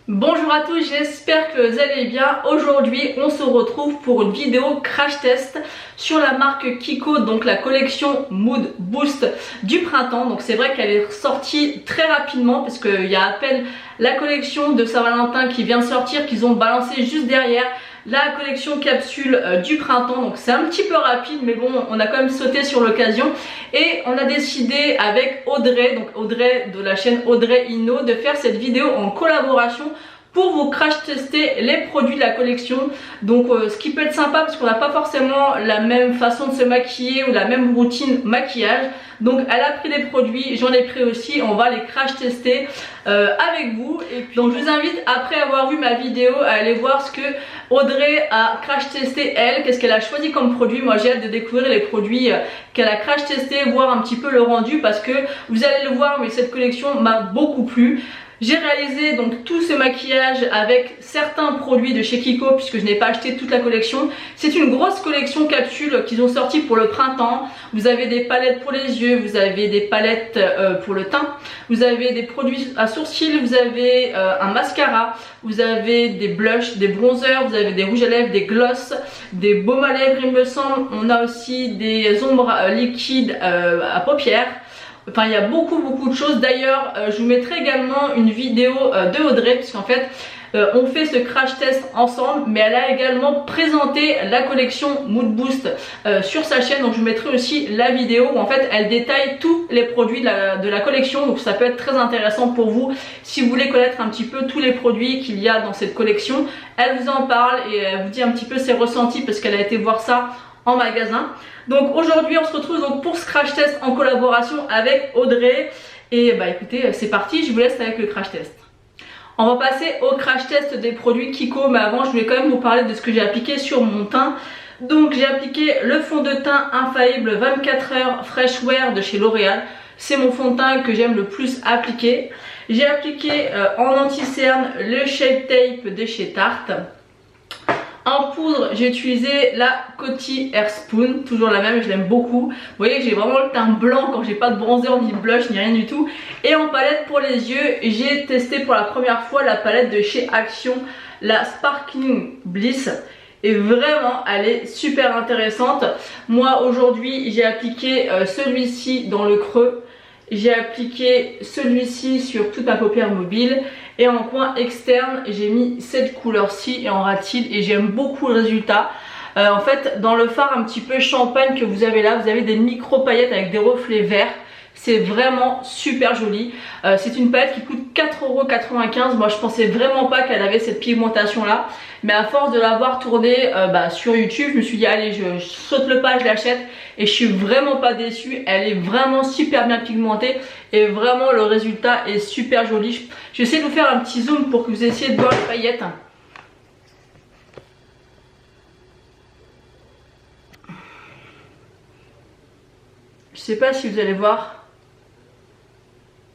Bonjour à tous, j'espère que vous allez bien. Aujourd'hui on se retrouve pour une vidéo crash test sur la marque Kiko, donc la collection Mood Boost du printemps. Donc c'est vrai qu'elle est sortie très rapidement parce qu'il y a à peine la collection de Saint-Valentin qui vient de sortir, qu'ils ont balancé juste derrière la collection capsule du printemps. Donc c'est un petit peu rapide, mais bon, on a quand même sauté sur l'occasion et on a décidé avec Audrey, donc Audrey de la chaîne Audrey Inno, de faire cette vidéo en collaboration pour vous crash tester les produits de la collection. Donc ce qui peut être sympa parce qu'on n'a pas forcément la même façon de se maquiller ou la même routine maquillage. Donc elle a pris des produits, j'en ai pris aussi, on va les crash tester avec vous. Et puis, donc je vous invite, après avoir vu ma vidéo, à aller voir ce que Audrey a crash testé elle, qu'est-ce qu'elle a choisi comme produit. Moi j'ai hâte de découvrir les produits qu'elle a crash testé, voir un petit peu le rendu, parce que vous allez le voir, mais cette collection m'a beaucoup plu. J'ai réalisé donc tout ce maquillage avec certains produits de chez Kiko puisque je n'ai pas acheté toute la collection. C'est une grosse collection capsule qu'ils ont sorti pour le printemps. Vous avez des palettes pour les yeux, vous avez des palettes pour le teint, vous avez des produits à sourcils, vous avez un mascara, vous avez des blushs, des bronzers, vous avez des rouges à lèvres, des gloss, des baumes à lèvres il me semble. On a aussi des ombres liquides à paupières. Enfin, il y a beaucoup de choses. D'ailleurs, je vous mettrai également une vidéo de Audrey, puisqu'en fait, on fait ce crash test ensemble, mais elle a également présenté la collection Mood Boost sur sa chaîne. Donc, je vous mettrai aussi la vidéo où en fait, elle détaille tous les produits de la collection. Donc, ça peut être très intéressant pour vous si vous voulez connaître un petit peu tous les produits qu'il y a dans cette collection. Elle vous en parle et elle vous dit un petit peu ses ressentis parce qu'elle a été voir ça en magasin. Donc aujourd'hui on se retrouve donc pour ce crash test en collaboration avec Audrey. Et bah écoutez, c'est parti, je vous laisse avec le crash test. On va passer au crash test des produits Kiko, mais avant je voulais quand même vous parler de ce que j'ai appliqué sur mon teint. Donc j'ai appliqué le fond de teint infaillible 24 heures Fresh Wear de chez L'Oréal. C'est mon fond de teint que j'aime le plus appliquer. J'ai appliqué en anti-cerne le Shape Tape de chez Tarte. En poudre, j'ai utilisé la Coty Air Spoon, toujours la même, je l'aime beaucoup. Vous voyez que j'ai vraiment le teint blanc quand j'ai pas de bronzer, ni de blush, ni rien du tout. Et en palette pour les yeux, j'ai testé pour la première fois la palette de chez Action, la Sparkling Bliss. Et vraiment, elle est super intéressante. Moi, aujourd'hui, j'ai appliqué celui-ci dans le creux. J'ai appliqué celui-ci sur toute ma paupière mobile. Et en coin externe, j'ai mis cette couleur-ci et en rat-il. Et j'aime beaucoup le résultat. En fait, dans le fard un petit peu champagne que vous avez là, vous avez des micro paillettes avec des reflets verts. C'est vraiment super joli. C'est une palette qui coûte 4,95 €. Moi je pensais vraiment pas qu'elle avait cette pigmentation là. Mais à force de l'avoir tournée sur YouTube, je me suis dit allez, je saute le pas, je l'achète. Et je suis vraiment pas déçue. Elle est vraiment super bien pigmentée. Et vraiment le résultat est super joli. Je vais essayer de vous faire un petit zoom pour que vous essayiez de voir les paillettes. Je sais pas si vous allez voir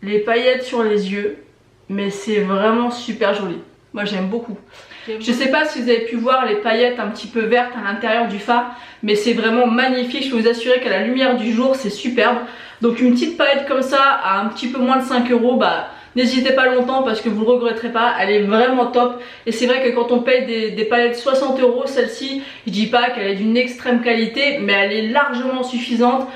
les paillettes sur les yeux, mais c'est vraiment super joli. Moi j'aime beaucoup. Je sais pas si vous avez pu voir les paillettes un petit peu vertes à l'intérieur du fard, mais c'est vraiment magnifique. Je peux vous assurer qu'à la lumière du jour c'est superbe. Donc une petite paillette comme ça à un petit peu moins de 5 €, n'hésitez pas longtemps parce que vous ne regretterez pas, elle est vraiment top. Et c'est vrai que quand on paye des palettes 60 €, celle-ci, je dis pas qu'elle est d'une extrême qualité, mais elle est largement suffisante.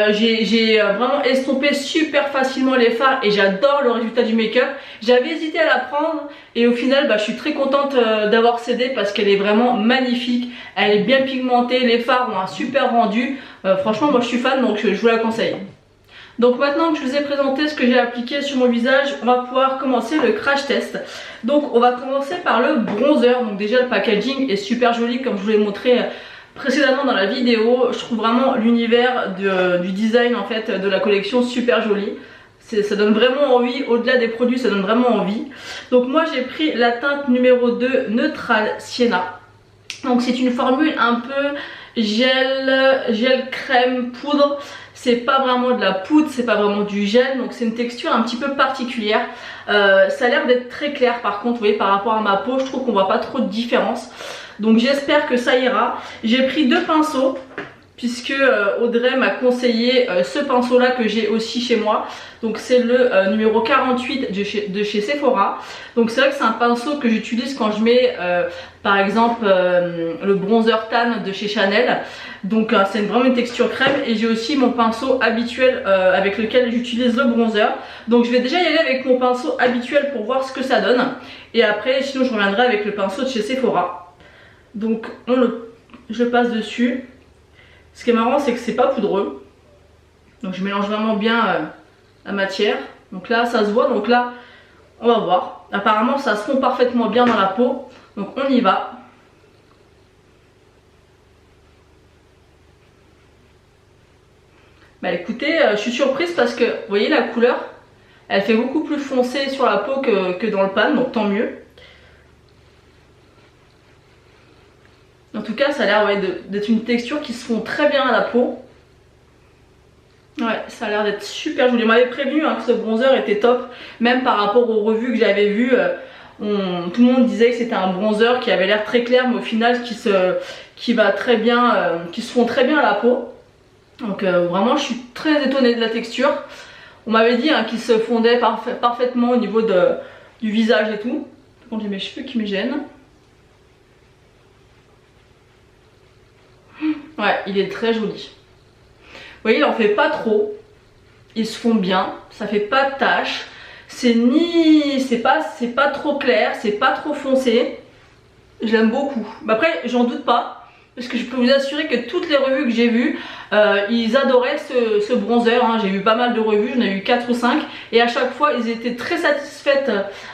J'ai vraiment estompé super facilement les fards et j'adore le résultat du make-up. J'avais hésité à la prendre et au final je suis très contente d'avoir cédé parce qu'elle est vraiment magnifique. Elle est bien pigmentée, les fards ont un super rendu. Franchement moi je suis fan, donc je vous la conseille. Donc maintenant que je vous ai présenté ce que j'ai appliqué sur mon visage, on va pouvoir commencer le crash test. Donc on va commencer par le bronzer. Donc déjà le packaging est super joli comme je vous l'ai montré précédemment dans la vidéo. Je trouve vraiment l'univers du design en fait de la collection super joli. Ça donne vraiment envie, au-delà des produits ça donne vraiment envie. Donc moi j'ai pris la teinte numéro 2 Neutral Sienna. Donc c'est une formule un peu gel crème poudre. C'est pas vraiment de la poudre, c'est pas vraiment du gel, donc c'est une texture un petit peu particulière. Ça a l'air d'être très clair par contre, vous voyez, par rapport à ma peau, je trouve qu'on voit pas trop de différence. Donc j'espère que ça ira. J'ai pris deux pinceaux. puisque Audrey m'a conseillé ce pinceau là que j'ai aussi chez moi. Donc c'est le numéro 48 de chez Sephora. Donc c'est vrai que c'est un pinceau que j'utilise quand je mets par exemple le bronzer tan de chez Chanel. Donc c'est vraiment une texture crème. Et j'ai aussi mon pinceau habituel avec lequel j'utilise le bronzer. Donc je vais déjà y aller avec mon pinceau habituel pour voir ce que ça donne. Et après sinon je reviendrai avec le pinceau de chez Sephora. Donc je passe dessus. Ce qui est marrant c'est que c'est pas poudreux. Donc je mélange vraiment bien la matière. Donc là ça se voit, donc là on va voir. Apparemment ça se fond parfaitement bien dans la peau. Donc on y va. Bah écoutez, je suis surprise parce que vous voyez la couleur, elle fait beaucoup plus foncé sur la peau que dans le pan, donc tant mieux. En tout cas ça a l'air d'être une texture qui se fond très bien à la peau. Ouais, ça a l'air d'être super joli. On m'avait prévenu que ce bronzer était top, même par rapport aux revues que j'avais vues. Tout le monde disait que c'était un bronzer qui avait l'air très clair, mais au final qui va très bien, qui se fond très bien à la peau. Donc vraiment, je suis très étonnée de la texture. On m'avait dit qu'il se fondait parfaitement au niveau du visage et tout. Par contre, j'ai mes cheveux qui me gênent. Ouais, il est très joli. Vous voyez, il en fait pas trop, ils se font bien, ça fait pas de taches, c'est pas trop clair, c'est pas trop foncé, j'aime beaucoup. Mais après j'en doute pas, parce que je peux vous assurer que toutes les revues que j'ai vues, ils adoraient ce bronzer, j'ai vu pas mal de revues, j'en ai eu 4 ou 5, et à chaque fois ils étaient très satisfaites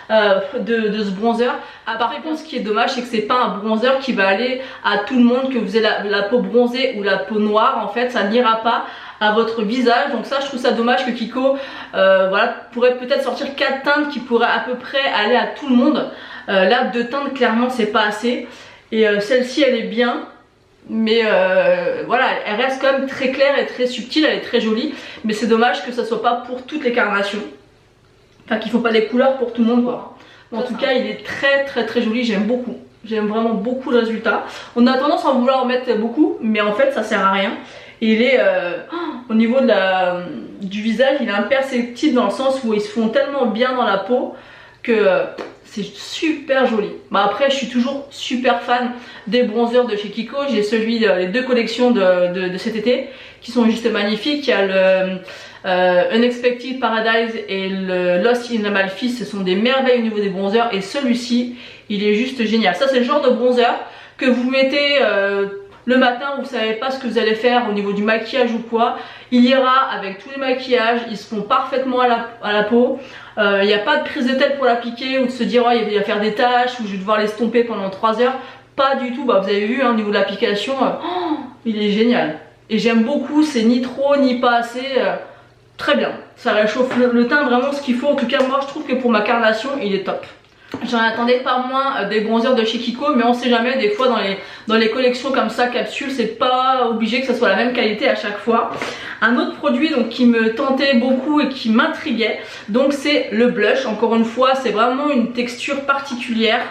de ce bronzer. Par contre ce qui est dommage c'est que c'est pas un bronzer qui va aller à tout le monde, que vous ayez la peau bronzée ou la peau noire, en fait ça n'ira pas à votre visage. Donc ça je trouve ça dommage que Kiko voilà, pourrait peut-être sortir 4 teintes qui pourraient à peu près aller à tout le monde. Là 2 teintes clairement c'est pas assez, et celle-ci elle est bien. Mais voilà, elle reste quand même très claire et très subtile, elle est très jolie. Mais c'est dommage que ça soit pas pour toutes les carnations. Enfin qu'ils font pas les couleurs pour tout le monde quoi. En tout cas il est très joli, j'aime beaucoup. J'aime vraiment beaucoup le résultat. On a tendance à en vouloir en mettre beaucoup, mais en fait ça sert à rien. Et il est au niveau du visage, il est imperceptible dans le sens où ils se font tellement bien dans la peau que c'est super joli. Bah après je suis toujours super fan des bronzers de chez Kiko. J'ai les 2 collections de cet été qui sont juste magnifiques. Il y a le Unexpected Paradise et le Lost in Amalfi. Ce sont des merveilles au niveau des bronzers, et celui-ci il est juste génial. Ça c'est le genre de bronzer que vous mettez le matin, vous savez pas ce que vous allez faire au niveau du maquillage ou quoi. Il ira avec tous les maquillages, ils se font parfaitement à la peau. Il n'y a pas de prise de tête pour l'appliquer ou de se dire il va faire des taches ou je vais devoir l'estomper pendant 3 heures. Pas du tout, bah, vous avez vu au niveau de l'application, il est génial. Et j'aime beaucoup, c'est ni trop ni pas assez, très bien. Ça réchauffe le teint vraiment ce qu'il faut. En tout cas moi je trouve que pour ma carnation il est top. J'en attendais pas moins des bronzers de chez Kiko, mais on sait jamais, des fois dans les collections comme ça, capsules, c'est pas obligé que ça soit la même qualité à chaque fois. Un autre produit donc qui me tentait beaucoup et qui m'intriguait, donc c'est le blush. Encore une fois, c'est vraiment une texture particulière.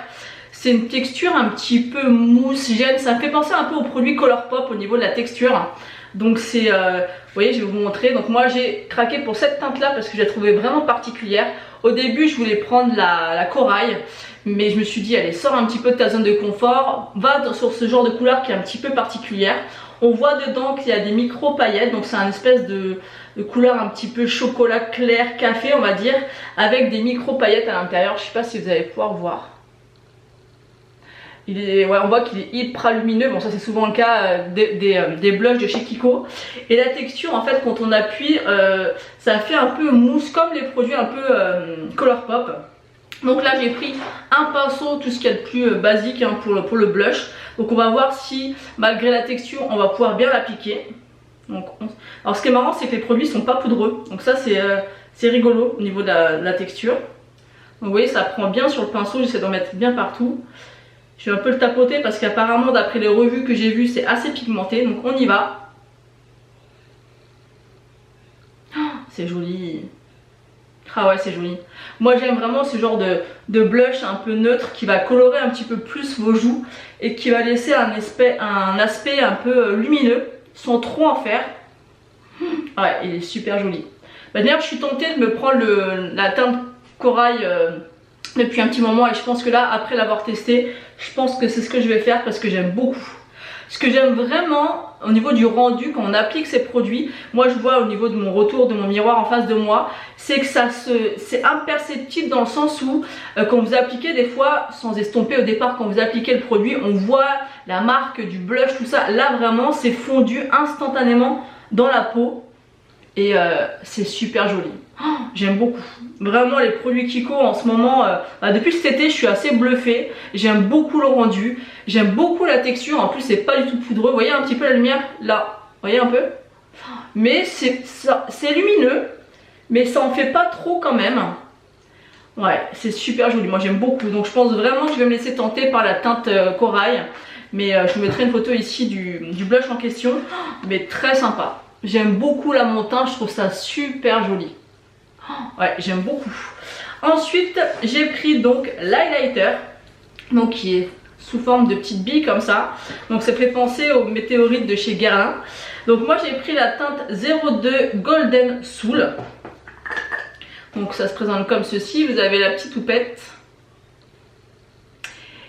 C'est une texture un petit peu mousse, gêne, ça me fait penser un peu au produit Colourpop au niveau de la texture. Donc c'est, vous voyez, je vais vous montrer. Donc moi j'ai craqué pour cette teinte là parce que je la trouvais vraiment particulière. Au début je voulais prendre la corail, mais je me suis dit allez, sors un petit peu de ta zone de confort, va sur ce genre de couleur qui est un petit peu particulière. On voit dedans qu'il y a des micro paillettes, donc c'est un espèce de couleur un petit peu chocolat clair, café on va dire, avec des micro paillettes à l'intérieur. Je sais pas si vous allez pouvoir voir. On voit qu'il est hyper lumineux. Bon, ça c'est souvent le cas des blushs de chez Kiko. Et la texture en fait quand on appuie, ça fait un peu mousse comme les produits un peu Colourpop. Donc là j'ai pris un pinceau, tout ce qu'il y a de plus basique pour le blush. Donc on va voir si malgré la texture on va pouvoir bien l'appliquer. Alors ce qui est marrant c'est que les produits sont pas poudreux. Donc ça c'est rigolo au niveau de la texture. Donc vous voyez ça prend bien sur le pinceau, j'essaie d'en mettre bien partout. Je vais un peu le tapoter parce qu'apparemment d'après les revues que j'ai vues c'est assez pigmenté, donc on y va. Oh, c'est joli. Ah ouais c'est joli. Moi j'aime vraiment ce genre de blush un peu neutre qui va colorer un petit peu plus vos joues et qui va laisser un aspect un peu lumineux sans trop en faire. Ouais, il est super joli. Bah, d'ailleurs je suis tentée de me prendre la teinte corail depuis un petit moment, et je pense que là après l'avoir testé, je pense que c'est ce que je vais faire parce que j'aime beaucoup. Ce que j'aime vraiment au niveau du rendu quand on applique ces produits, moi je vois au niveau de mon retour, de mon miroir en face de moi, c'est que c'est imperceptible dans le sens où quand vous appliquez des fois, sans estomper au départ, quand vous appliquez le produit, on voit la marque du blush, tout ça. Là vraiment c'est fondu instantanément dans la peau et c'est super joli. Oh, j'aime beaucoup. Vraiment les produits Kiko en ce moment, depuis cet été je suis assez bluffée. J'aime beaucoup le rendu, j'aime beaucoup la texture. En plus c'est pas du tout poudreux, vous voyez un petit peu la lumière là, vous voyez un peu. Mais c'est lumineux, mais ça en fait pas trop quand même. Ouais, c'est super joli, moi j'aime beaucoup. Donc je pense vraiment que je vais me laisser tenter par la teinte corail. Mais je vous mettrai une photo ici du blush en question. Mais très sympa. J'aime beaucoup la mon teint, je trouve ça super joli. Ouais, j'aime beaucoup. Ensuite, j'ai pris donc l'highlighter, donc qui est sous forme de petites billes comme ça. Donc ça fait penser aux météorites de chez Guerlain. Donc moi j'ai pris la teinte 02 Golden Soul. Donc ça se présente comme ceci. Vous avez la petite houppette.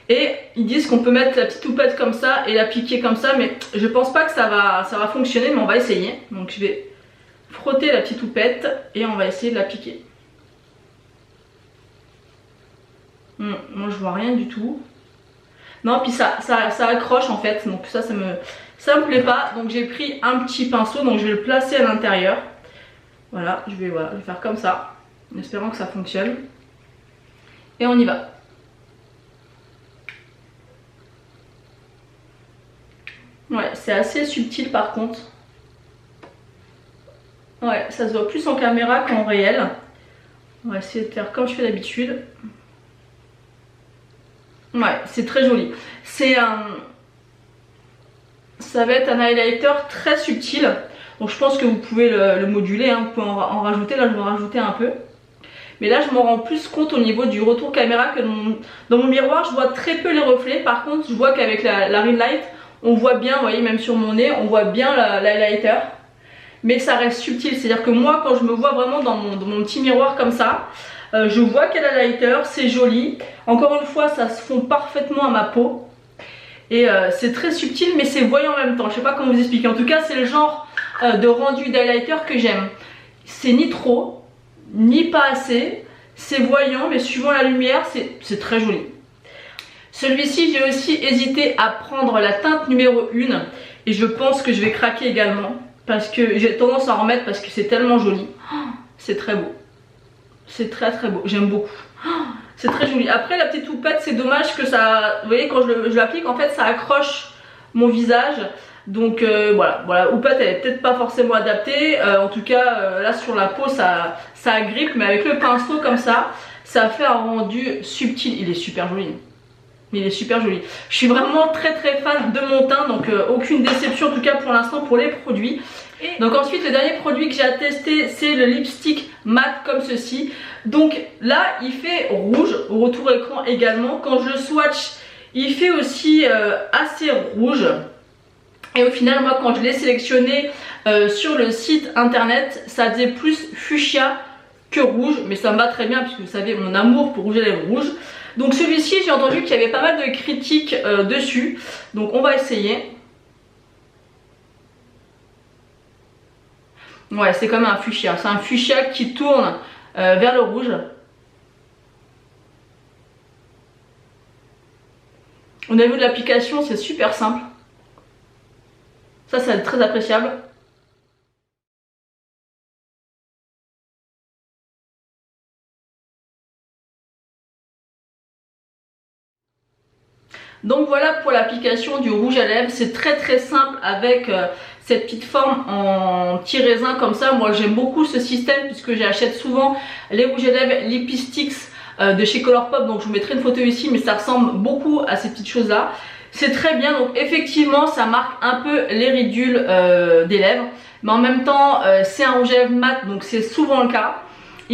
Et ils disent qu'on peut mettre la petite houppette comme ça et l'appliquer comme ça, mais je pense pas que ça va fonctionner, mais on va essayer. Donc je vais frotter la petite houppette et on va essayer de l'appliquer. Moi je vois rien du tout. Non, puis ça accroche en fait, donc ça me plaît pas. Donc j'ai pris un petit pinceau, donc je vais le placer à l'intérieur. Voilà, je vais faire comme ça, en espérant que ça fonctionne. Et on y va. Ouais, c'est assez subtil par contre. Ouais, ça se voit plus en caméra qu'en réel. On va essayer de faire comme je fais d'habitude. Ouais, c'est très joli. Ça va être un highlighter très subtil. Donc je pense que vous pouvez le moduler, hein. Vous pouvez en rajouter. Là je vais en rajouter un peu. Mais là je m'en rends plus compte au niveau du retour caméra que dans mon miroir. Je vois très peu les reflets. Par contre je vois qu'avec la ring light, on voit bien, vous voyez, même sur mon nez, on voit bien l'highlighter. Mais ça reste subtil, c'est à dire que moi quand je me vois vraiment dans mon petit miroir comme ça, je vois qu'il y a l'highlighter, c'est joli. Encore une fois ça se fond parfaitement à ma peau. Et c'est très subtil mais c'est voyant en même temps, je sais pas comment vous expliquer. En tout cas c'est le genre de rendu d'highlighter que j'aime. C'est ni trop, ni pas assez, c'est voyant mais suivant la lumière c'est très joli. Celui-ci j'ai aussi hésité à prendre la teinte numéro 1 et je pense que je vais craquer également. Parce que j'ai tendance à en remettre parce que c'est tellement joli. Oh, c'est très beau. C'est très très beau. J'aime beaucoup. Oh, c'est très joli. Après la petite houppette, c'est dommage que ça... Vous voyez quand je l'applique en fait ça accroche mon visage. Donc voilà. Houppette elle est peut-être pas forcément adaptée. En tout cas là sur la peau ça agrippe. Mais avec le pinceau comme ça fait un rendu subtil. Il est super joli. Il est super joli. Je suis vraiment très très fan de mon teint, donc aucune déception en tout cas pour l'instant pour les produits. Et donc ensuite le dernier produit que j'ai à tester c'est le lipstick mat comme ceci. Donc là il fait rouge au retour écran également. Quand je le swatch il fait aussi assez rouge. Et au final moi quand je l'ai sélectionné sur le site internet ça faisait plus fuchsia que rouge. Mais ça me va très bien puisque vous savez mon amour pour rouge à lèvres rouge. Donc celui-ci j'ai entendu qu'il y avait pas mal de critiques dessus. Donc on va essayer. Ouais c'est comme un fuchsia. C'est un fuchsia qui tourne vers le rouge. Au niveau de l'application c'est super simple. Ça c'est très appréciable. Donc voilà pour l'application du rouge à lèvres, c'est très très simple avec cette petite forme en petit raisin comme ça. Moi j'aime beaucoup ce système puisque j'achète souvent les rouges à lèvres Lipsticks de chez Colourpop. Donc je vous mettrai une photo ici mais ça ressemble beaucoup à ces petites choses là. C'est très bien, donc effectivement ça marque un peu les ridules des lèvres. Mais en même temps c'est un rouge à lèvres mat donc c'est souvent le cas.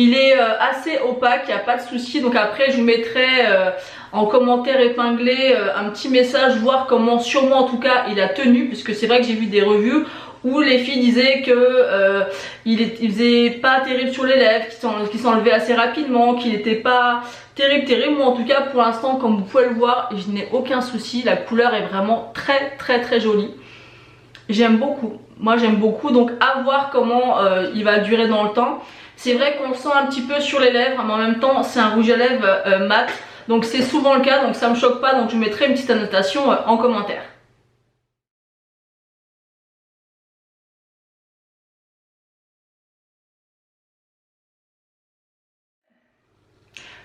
Il est assez opaque, il n'y a pas de souci. Donc après je vous mettrai en commentaire épinglé un petit message, voir comment, sur moi en tout cas, il a tenu, puisque c'est vrai que j'ai vu des reviews où les filles disaient que il faisait pas terrible sur les lèvres, qu'il s'enlevait assez rapidement, qu'il n'était pas terrible. Moi en tout cas pour l'instant, comme vous pouvez le voir, je n'ai aucun souci. La couleur est vraiment très jolie. J'aime beaucoup, moi j'aime beaucoup, donc à voir comment il va durer dans le temps. C'est vrai qu'on le sent un petit peu sur les lèvres, mais en même temps c'est un rouge à lèvres mat, donc c'est souvent le cas, donc ça me choque pas, donc je vous mettrai une petite annotation en commentaire.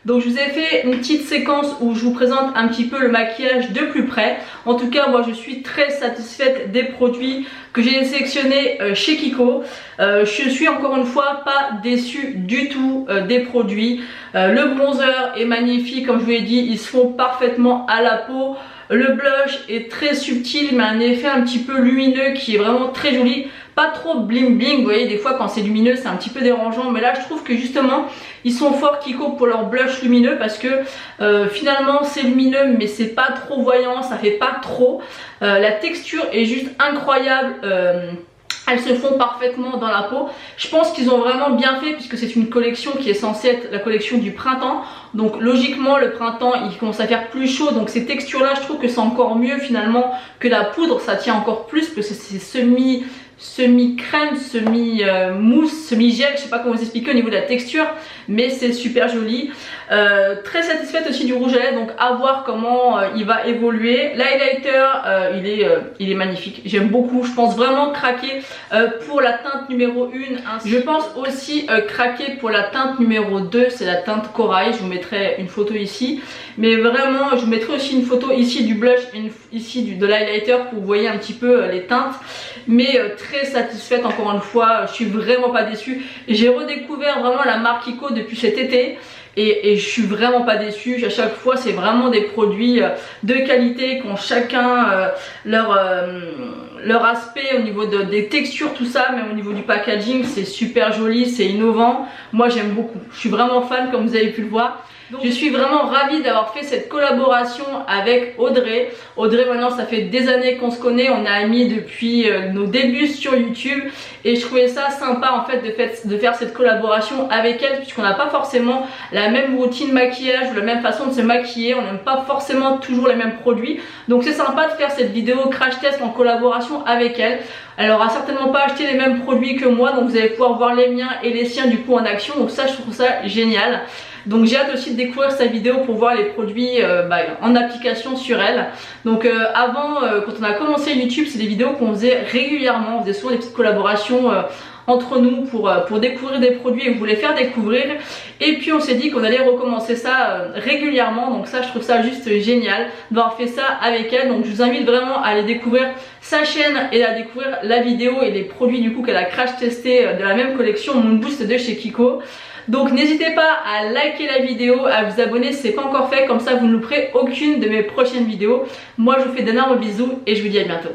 Donc je vous ai fait une petite séquence où je vous présente un petit peu le maquillage de plus près. En tout cas moi je suis très satisfaite des produits que j'ai sélectionnés chez Kiko. Je suis encore une fois pas déçue du tout des produits. Le bronzer est magnifique, comme je vous l'ai dit, ils se font parfaitement à la peau. Le blush est très subtil mais un effet un petit peu lumineux qui est vraiment très joli. Pas trop bling bling, vous voyez des fois quand c'est lumineux c'est un petit peu dérangeant, mais là je trouve que justement ils sont forts Kiko pour leur blush lumineux, parce que finalement c'est lumineux mais c'est pas trop voyant, ça fait pas trop. La texture est juste incroyable. Elles se font parfaitement dans la peau. Je pense qu'ils ont vraiment bien fait, puisque c'est une collection qui est censée être la collection du printemps. Donc logiquement le printemps il commence à faire plus chaud, donc ces textures là je trouve que c'est encore mieux finalement que la poudre. Ça tient encore plus parce que c'est semi-crème, semi-mousse, semi-gel, je sais pas comment vous expliquer au niveau de la texture, mais c'est super joli. Très satisfaite aussi du rouge à lèvres, donc à voir comment il va évoluer. L'highlighter il est magnifique, j'aime beaucoup. Je pense vraiment craquer pour la teinte numéro 1. Je pense aussi craquer pour la teinte numéro 2, c'est la teinte corail. Je vous mettrai une photo ici, mais vraiment je vous mettrai aussi une photo ici du blush, ici de l'highlighter pour que vous voyez un petit peu les teintes. Mais très satisfaite encore une fois, je suis vraiment pas déçue. J'ai redécouvert vraiment la marque Kiko depuis cet été. Et je suis vraiment pas déçue. À chaque fois c'est vraiment des produits de qualité qui ont chacun leur aspect au niveau des textures, tout ça, mais au niveau du packaging c'est super joli, c'est innovant. Moi j'aime beaucoup, je suis vraiment fan comme vous avez pu le voir. Donc, je suis vraiment ravie d'avoir fait cette collaboration avec Audrey. Audrey, maintenant ça fait des années qu'on se connaît, on est amis depuis nos débuts sur YouTube, et je trouvais ça sympa en fait de faire cette collaboration avec elle, puisqu'on n'a pas forcément la même routine maquillage ou la même façon de se maquiller, on n'aime pas forcément toujours les mêmes produits, donc c'est sympa de faire cette vidéo crash test en collaboration avec elle. Elle aura certainement pas acheté les mêmes produits que moi, donc vous allez pouvoir voir les miens et les siens du coup en action, donc ça je trouve ça génial. Donc j'ai hâte aussi de découvrir sa vidéo pour voir les produits en application sur elle. Donc avant, quand on a commencé YouTube, c'est des vidéos qu'on faisait régulièrement. On faisait souvent des petites collaborations entre nous pour découvrir des produits et vous les faire découvrir. Et puis on s'est dit qu'on allait recommencer ça régulièrement. Donc ça, je trouve ça juste génial d'avoir fait ça avec elle. Donc je vous invite vraiment à aller découvrir sa chaîne et à découvrir la vidéo et les produits du coup qu'elle a crash testé de la même collection Mood Boost de chez Kiko. Donc n'hésitez pas à liker la vidéo, à vous abonner si ce n'est pas encore fait, comme ça vous ne louperez aucune de mes prochaines vidéos. Moi je vous fais d'énormes bisous et je vous dis à bientôt.